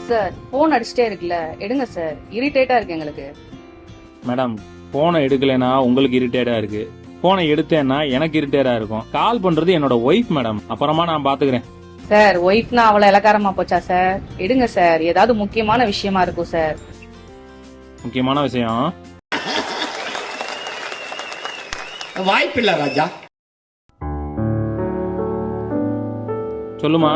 Sir phone அடிச்சுட்டே இருக்குல்ல, எடுங்க சார். இரிட்டேட்டா இருக்கு எங்களுக்கு. மேடம், போனை எடுக்கலைன்னா உங்களுக்கு இரிட்டேட்டா இருக்கு, போனை எடுத்தேன்னா எனக்கு இரிட்டேட்டா இருக்கும். கால் பண்றது என்னோட ஒய்ஃப் மேடம், அப்புறமா நான் பாத்துக்கிறேன். சார் ஒய்ஃப்னா அவ்வளவு இலக்காரமா போச்சா சார்? எடுங்க சார், ஏதாவது முக்கியமான விஷயமா இருக்கும் சார். முக்கியமான விஷயம் வாய்ப்பில்லை ராஜா. சொல்லுமா.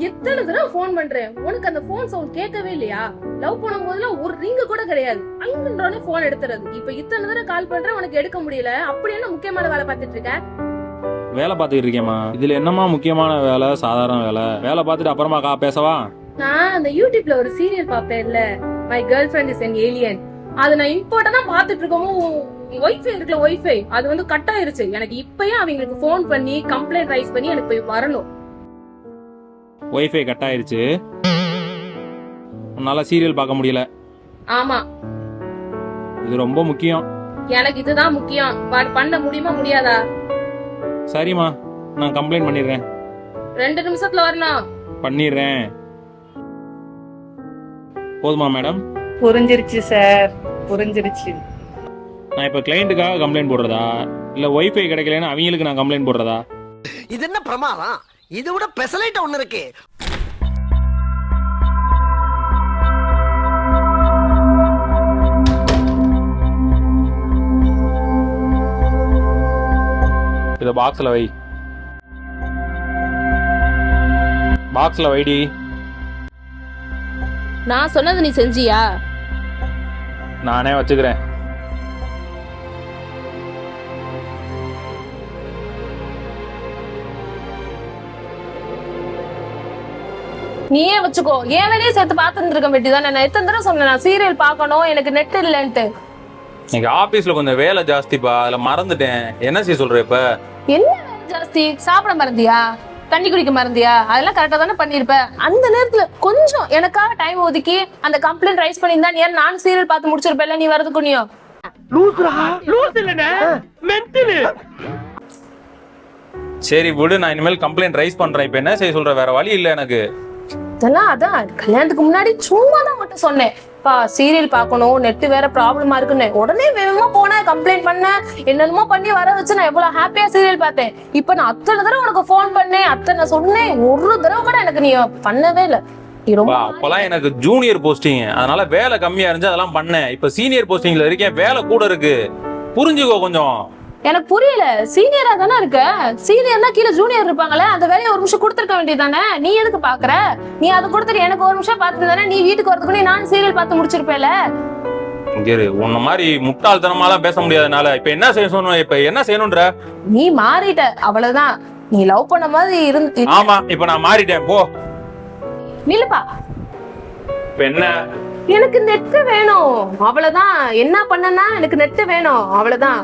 எத்தனை தடவை போன் பண்றேன், உனக்கு அந்த போன் சவுண்ட் கேட்கவே இல்லையா? லவ் பண்ணும் போதுலாம் ஒரு ரிங்கு கூட கிடையாது, ஐந்துன்றோட போன் எடுத்துறது. இப்ப இத்தனை தடவை கால் பண்றேன், உனக்கு எடுக்க முடியல. அப்படி என்ன முக்கியமான வேலை பார்த்துட்டு இருக்க? வேலை பார்த்துக்கிட்டு இருக்கேம்மா. இதுல என்னமா முக்கியமான வேலை? சாதாரண வேலை. வேலை பார்த்துட்டு அப்புறமா பேசவா? நான் அந்த யூடியூப்ல ஒரு சீரியல் பாப்பேன்ல, my girl friend is an alien. அதை நான் இம்பார்ட்டன்டா பாத்துட்டு இருக்கோமோ, ஒய்ஃபை இருக்குல்ல, ஒய்ஃபை அது வந்து கட் ஆயிருச்சு. எனக்கு இப்பயே அவங்களுக்கு போன் பண்ணி கம்ப்ளைண்ட் ரைஸ் பண்ணி எனக்கு போய் வரணும். ஒய்ஃபை கட் ஆயிருச்சு, உன்னால சீரியல் பார்க்க முடியல. ஆமா, இது ரொம்ப முக்கியம். எனக்கு இதுதான் முக்கியம். பட் பண்ண முடியுமா முடியாதா? சரிம்மா, நான் கம்ப்ளைண்ட் பண்ணிடுறேன். 2 நிமிஷத்துல வரணும். பண்ணிடுறேன். போதுமா மேடம்? புரிஞ்சிருச்சு சார், புரிஞ்சிருச்சு. நான் இப்ப கிளையண்ட்டுக்காக கம்ப்ளைண்ட் போடுறதா, இல்ல ஒய்ஃபை கிடைக்கலன்னு அவங்களுக்கு நான் கம்ப்ளைண்ட் போடுறதா? இது என்ன பிரமாதம்? இது விட பெசலைட் ஒண்ணு இருக்கு. இத பாக்ஸ்ல வை. பாக்ஸ்ல வைடி. நான் சொன்னது நீ செஞ்சியா? நானே வச்சுக்கிறேன். நீயே வச்சுக்கோ. ஏன் வேலையே சேர்த்து பார்த்துட்டு இருக்க வேண்டியதானே? நான் எத்தனை தடவை சொன்னேன் நான் சீரியல் பார்க்கணும், எனக்கு நெட் இல்லன்ட்டு. இன்னைக்கு ஆபீஸ்ல கொஞ்சம் வேலை ஜாஸ்திப்பா, அதுல மறந்துட்டேன். என்ன செய்ய சொல்ற இப்ப? என்ன வேலை ஜாஸ்தி? சாப்பிட மறந்தியா? தண்ணி குடிக்க மறந்தியா? அதெல்லாம் கரெக்டா தானே பண்ணிருப்ப. அந்த நேரத்துல கொஞ்சம் எனக்காக டைம் ஒதுக்கி அந்த கம்ப்ளைண்ட் ரைஸ் பண்ணியிருந்தா நீ நான் சீரியல் பார்த்து முடிச்சிருப்பேன். நீ வரதுக்குனியோ சரி விடு, நான் இனிமேல் கம்ப்ளைண்ட் ரைஸ் பண்றேன். இப்ப என்ன செய்ய சொல்ற? வேற வழி இல்ல எனக்கு. இதெல்லாம் அதான் கல்யாணத்துக்கு முன்னாடி சும்மா தான் மட்டும் சொன்னேன், பா சீரியல் பார்க்கணும், நெட் வேற ப்ராப்ளமா இருக்குன்னு. உடனே வேகமா போனேன், கம்ப்ளைண்ட் பண்ணேன், என்னென்னமோ பண்ணி வர வச்சு நான் எவ்வளவு ஹாப்பியா சீரியல் பார்த்தேன். இப்ப நான் அத்தனை தடவை உனக்கு போன் பண்ணேன், அத்தனை சொன்னேன், ஒரு தடவை கூட எனக்கு நீ பண்ணவே இல்லை. அப்பெல்லாம் எனக்கு ஜூனியர் போஸ்டிங், அதனால வேலை கம்மியா இருந்துச்சு, அதெல்லாம் பண்ணேன். இப்ப சீனியர் போஸ்டிங்ல இருக்கேன், வேலை கூட இருக்கு. புரிஞ்சுக்கோ கொஞ்சம். எனக்கு புரியல. சீனியரா தானே இருக்க, சீனியர்னா கீழே ஜூனியர் இருப்பாங்களே, அந்த வேலையை ஒரு நிமிஷம் கொடுத்துருக்க வேண்டியதானே? நீ எதுக்கு பாக்குற? நீ அதை கொடுத்துட்டு எனக்கு ஒரு நிமிஷம் பார்த்துட்டு தானே நீ வீட்டுக்கு வரதுக்கு நான் சீரியல் பார்த்து முடிச்சிருப்பேல. உன்ன மாதிரி முட்டாள்தனமாலாம் பேச முடியாதனால இப்ப என்ன செய்ய சொன்ன? இப்ப என்ன செய்யணும்ன்ற? நீ மாறிட்ட, அவ்வளவுதான். நீ லவ் பண்ண மாதிரி இருந்து. ஆமா, இப்ப நான் மாறிட்டேன். போ நிலுப்பா. இப்ப என்ன? எனக்கு நெட் வேணும், அவ்வளவுதான். என்ன பண்ணனா எனக்கு நெட் வேணும், அவ்வளவுதான்.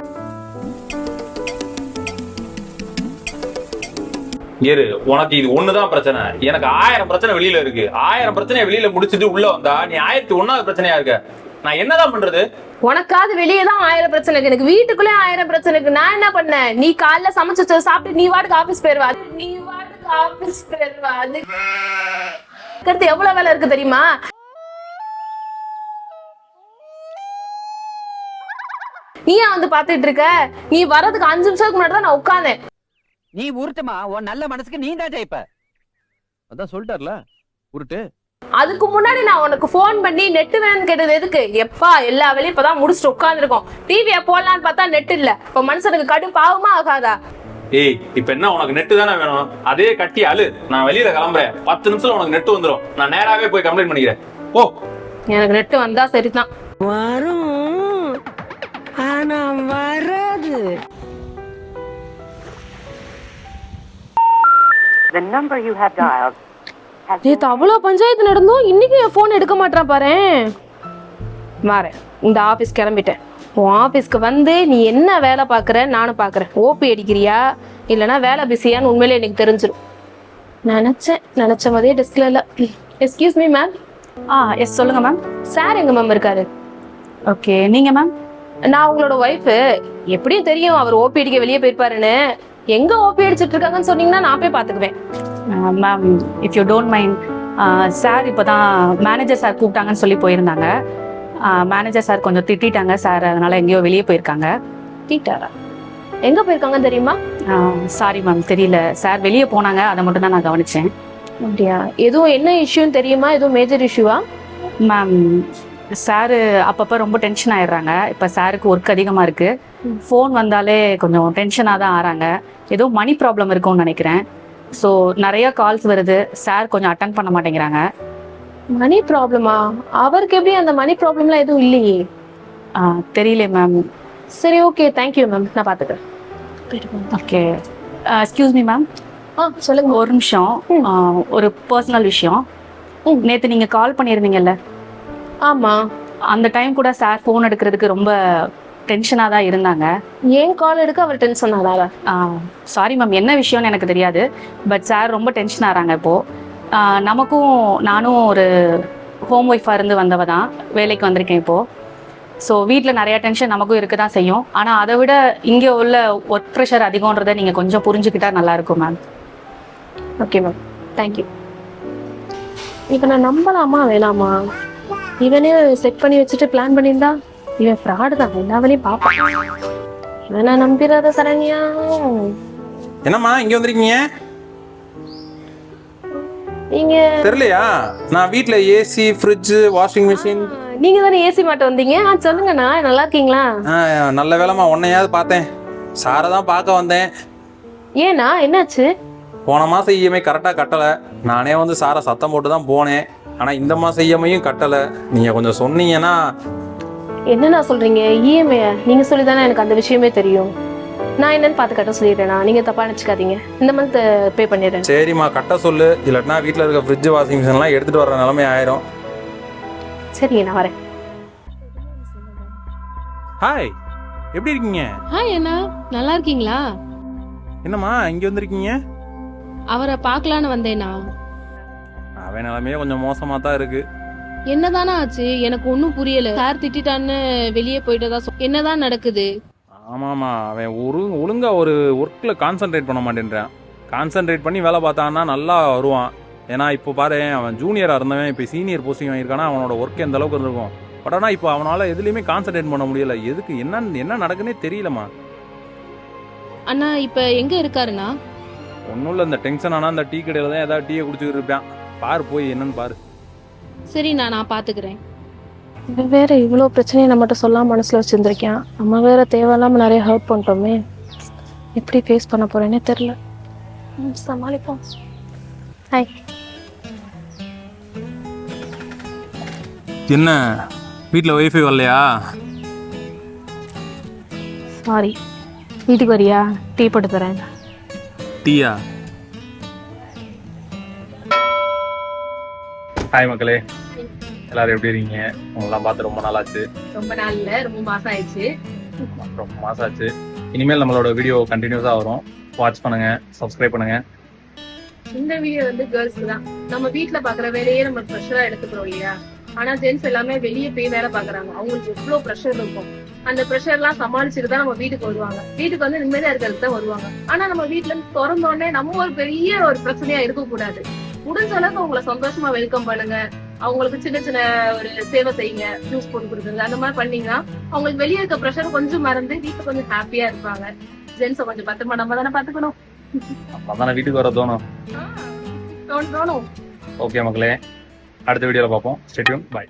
உனக்கு இது ஒண்ணுதான் பிரச்சனை, எனக்கு 1000 பிரச்சனை வெளியில இருக்கு. 1000 பிரச்சனையை வெளியில முடிச்சிட்டு உள்ள வந்தா நீ 1001வது பிரச்சனையா இருக்க. நான் என்னதான் பண்றது? உனக்காவது வெளியே தான் 1000 பிரச்சனை இருக்கு, எனக்கு வீட்டுக்குள்ளே 1000 பிரச்சனை இருக்கு. நான் என்ன பண்ணேன்? நீ காலைல சமைச்சு சாப்பிட்டு நீ வாட்டுக்கு ஆபீஸ் போயிருவா, நீ வாட்டுக்கு ஆபீஸ் போயிருவா. அதுக்கு எவ்வளவு வேலை இருக்கு தெரியுமா? நீயா வந்து பாத்துட்டு இருக்க? நீ வர்றதுக்கு 5 நிமிஷத்துக்கு முன்னாடி தான் நான் உட்கார்ந்தேன். நீ உருட்டுமா, உன் நல்ல மனசுக்கு நீ தான் ஜெயிப்ப. அதான் சொல்லிட்டார்ல, உருட்டு. அதுக்கு முன்னாடி நான் உனக்கு போன் பண்ணி நெட் வேணும்னு கேட்டது எதுக்கு? எப்பா எல்லா வேலையும் இப்பதான் முடிச்சுட்டு உட்கார்ந்துருக்கோம், டிவியை போடலான்னு பார்த்தா நெட் இல்ல. இப்ப மனுஷனுக்கு கடும் பாவமா ஆகாதா? ஏய், இப்ப என்ன உனக்கு நெட் தானே வேணும்? அதே கட்டி அழு. நான் வெளியில கிளம்புறேன், 10 நிமிஷத்துல உனக்கு நெட் வந்துடும். நான் நேராவே போய் கம்ப்ளைண்ட் பண்ணிக்கிறேன். ஓ, எனக்கு நெட் வந்தா சரிதான். வரும், ஆனா வராது. The number you have dialed has நேத்து அவ்வளவு பஞ்சாயத்து நடந்தும் இன்னைக்கு என் போன் எடுக்க மாட்டான் பாரு. மாறேன், இந்த ஆபீஸ் கிளம்பிட்டேன். உன் ஆபீஸ்க்கு வந்து நீ என்ன வேலை பாக்குற நானும் பாக்குறேன். ஓபி அடிக்கிறியா இல்லைன்னா வேலை பிஸியான்னு உண்மையிலே எனக்கு தெரிஞ்சிடும். நினைச்ச மாதிரியே டெஸ்க்ல இல்ல. Excuse me ma'am. எஸ் சொல்லுங்க மேம். சார் எங்க மேம் இருக்காரு? ஓகே, நீங்க மேம்? நான் உங்களோட ஒய்ஃபு. எப்படியும் தெரியும் அவர் ஓபி அடிக்க வெளியே போயிருப்பாருன்னு. எங்க ஓபி அடிச்சிட்டு இருக்காங்கன்னு சொன்னீங்கன்னா நான் போய் பாத்துக்குவேன். Ma'am, if you don't mind, sir இப்போ தான் மேனேஜர் சார் கூப்பிட்டாங்கன்னு சொல்லி போயிருந்தாங்க. மேனேஜர் சார் கொஞ்சம் திட்டாங்க சார், அதனால எங்கேயோ வெளியே போயிருக்காங்க. டீட்டாரா? எங்க போயிருக்காங்கன்னு தெரியுமா? சாரி மேம், தெரியல. சார் வெளியே போனாங்க, அதை மட்டும் தான் நான் கவனிச்சேன். அப்படியா? எதுவும் என்ன இஷ்யூன்னு தெரியுமா? எதுவும் மேஜர் இஷ்யூவா? மேம், சாரு அப்பப்போ ரொம்ப டென்ஷன் ஆயிடுறாங்க. இப்போ சாருக்கு ஒர்க் அதிகமாக இருக்குது. ஃபோன் வந்தாலே கொஞ்சம் டென்ஷனாக தான் ஆகிறாங்க. ஏதோ மணி ப்ராப்ளம் இருக்கும்னு நினைக்கிறேன். ஸோ நிறைய கால்ஸ் வருது, சார் கொஞ்சம் அட்டன் பண்ண மாட்டேங்கிறாங்க. மணி ப்ராப்ளமா? அவருக்கு எப்படி அந்த மணி ப்ராப்ளம்லாம் எதுவும் இல்லையே. தெரியல மேம். சரி, ஓகே, தேங்க்யூ மேம், நான் பார்த்துக்கிறேன். Okay, excuse me ma'am. சொல்லுங்க. ஒரு நிமிஷம். ஒரு பர்சனல் விஷயம். நேற்று நீங்கள் கால் பண்ணியிருந்தீங்கல்ல, ஆமா, அந்த டைம் கூட சார் ஃபோன் எடுக்கிறதுக்கு ரொம்ப டென்ஷனாக தான் இருந்தாங்க. ஏன் கால் எடுக்க அவர் டென்ஷன் ஆனாரா? சாரி மேம், என்ன விஷயம்னு எனக்கு தெரியாது. பட் சார் ரொம்ப டென்ஷன் ஆகிறாங்க இப்போது. நமக்கும், நானும் ஒரு ஹோம் ஒய்ஃபாக இருந்து வந்தவ தான், வேலைக்கு வந்திருக்கேன் இப்போது. ஸோ வீட்டில் நிறையா டென்ஷன் நமக்கும் இருக்க தான் செய்யும். ஆனால் அதை விட இங்கே உள்ள ஒர்க் ப்ரெஷர் அதிகன்றதை நீங்கள் கொஞ்சம் புரிஞ்சுக்கிட்டா நல்லாயிருக்கும் மேம். Okay ma'am, thank you. இப்போ நான் நம்பலாமா வேணாமா? இவனே செட் பண்ணி வச்சுட்டு பிளான் பண்ணியிருந்தா இவன் ஃப்ராடு தான், எல்லா வேலையும் பார்ப்பான். இவனை நம்பிடாத சரண்யா. என்னம்மா இங்க வந்திருக்கீங்க? நீங்க தெரியலையா? நான் வீட்ல ஏசி, ஃப்ரிட்ஜ், வாஷிங் மிஷின். நீங்க தானே ஏசி மாட்ட வந்தீங்க? சொல்லுங்கண்ணா, நல்லா இருக்கீங்களா? நல்ல வேலைம்மா உன்னையாவது பார்த்தேன். சாரை தான் பார்க்க வந்தேன். ஏண்ணா, என்னாச்சு? போன மாதம் இஎம்ஐ கரெக்டாக கட்டலை. நானே வந்து சாரை சத்தம் போட்டு தான் போனேன். ஆனால் இந்த மாதம் இஎம்ஐயும் கட்டலை. நீங்கள் கொஞ்சம் சொன்னீங்கன்னா. என்னண்ணா சொல்றீங்க? இஎம்ஐ நீங்க சொல்லி தானே எனக்கு அந்த விஷயமே தெரியும். நான் என்னன்னு பார்த்து கட்ட சொல்லிடுறேண்ணா, நீங்க தப்பா நினச்சிக்காதீங்க. இந்த மந்த் பே பண்ணிடுறேன். சரிம்மா, கட்ட சொல்லு. இல்லாட்டினா வீட்டில் இருக்க ஃப்ரிட்ஜ், வாஷிங் மிஷின்லாம் எடுத்துகிட்டு வர நிலைமை ஆயிரும். சரிங்க, நான் வரேன். ஹாய், எப்படி இருக்கீங்க? ஹாய் அண்ணா, நல்லா இருக்கீங்களா? என்னம்மா இங்கே வந்திருக்கீங்க? அவரை பார்க்கலான்னு வந்தேனா. அவன் நிலைமையே கொஞ்சம் மோசமாக தான் இருக்கு. என்னதானா ஆச்சு? எனக்கு ஒன்றும் புரியல. சார் திட்டான்னு வெளியே போயிட்டதா என்னதான் நடக்குது? ஆமாம்மா, அவன் ஒழுங்கா ஒரு ஒர்க்கில் கான்சென்ட்ரேட் பண்ண மாட்டேன்றான். கான்சென்ட்ரேட் பண்ணி வேலை பார்த்தான்னா நல்லா வருவான். ஏன்னா இப்போ பாரு, அவன் ஜூனியராக இருந்தவன் இப்போ சீனியர் போஸ்டிங் வாங்கியிருக்கானா, அவனோட ஒர்க் எந்த அளவுக்கு இருந்திருக்கும். பட் ஆனால் இப்போ அவனால் எதுலேயுமே கான்சென்ட்ரேட் பண்ண முடியல. எதுக்கு என்ன நடக்குன்னே தெரியலம்மா. அண்ணா இப்போ எங்க இருக்காருண்ணா? ஒன்றும் இல்லை, இந்த டென்ஷன் ஆனால் அந்த டீ கடையில் தான் ஏதாவது டீயை குடிச்சுக்கிட்டு இருப்பான். பாரு, போய் என்னன்னு பாரு. சரிண்ணா, நான் பார்த்துக்கிறேன். இவன் வேற இவ்வளோ பிரச்சனையை நம்மகிட்ட சொல்லாம மனசுல வச்சிருந்திருக்கான். நம்ம வேற தேவையில்லாம நிறைய ஹர்ட் பண்ணிட்டோமே. எப்படி ஃபேஸ் பண்ண போறேன்னே தெரியல. சமாளிப்போம். ஹாய். என்ன வீட்டில் ஒய்ஃபை வரலையா? சாரி, வீட்டுக்கு வரியா? டீ போட்டு தரேன். டீயா? ஹாய் மக்களே, எல்லாரும் எப்படி இருக்கீங்க? உங்களெல்லாம் பார்த்து ரொம்ப நாள் ஆச்சு. ரொம்ப நாள் இல்லை, ரொம்ப மாதம் ஆயிடுச்சு. ரொம்ப மாதம் ஆச்சு. இனிமேல் நம்மளோட வீடியோ கண்டினியூஸாக வரும். வாட்ச் பண்ணுங்க, சப்ஸ்கிரைப் பண்ணுங்க. இந்த வீடியோ வந்து கேர்ள்ஸ்க்கு தான். நம்ம வீட்ல பாக்குற வேலையே நம்ம ப்ரெஷரா எடுத்துக்கிறோம் இல்லையா? ஆனா ஜென்ஸ் எல்லாமே வெளியே போய் வேலை பாக்குறாங்க. அவங்களுக்கு எவ்வளவு ப்ரெஷர் இருக்கும். அந்த ப்ரெஷர் எல்லாம் சமாளிச்சுட்டு தான் நம்ம வீட்டுக்கு வருவாங்க. வீட்டுக்கு வந்து நிம்மதியா இருக்கிறதுக்கு தான் வருவாங்க. ஆனா நம்ம வீட்டுல இருந்து திறந்தோடனே நம்ம ஒரு பெரிய ஒரு பிரச்சனையா இருக்கக்கூடாது. முடிஞ்ச அளவுக்கு அவங்கள சந்தோஷமா வெல்கம் பண்ணுங்க. அவங்களுக்கு சின்ன சின்ன ஒரு சேவை செய்யுங்க, ஜூஸ் போட்டு கொடுக்குறது, அந்த மாதிரி பண்ணீங்கன்னா அவங்களுக்கு வெளியே இருக்க ப்ரெஷர் கொஞ்சம் மறந்து வீட்டுல கொஞ்சம் ஹாப்பியா இருப்பாங்க. ஜென்ஸை கொஞ்சம் பத்திரமா நம்ம தானே பாத்துக்கணும். அப்பதானே வீட்டுக்கு வர தோணும். தோணும். ஓகே மக்களே, அடுத்த வீடியோல பார்ப்போம். Stay tune. பை.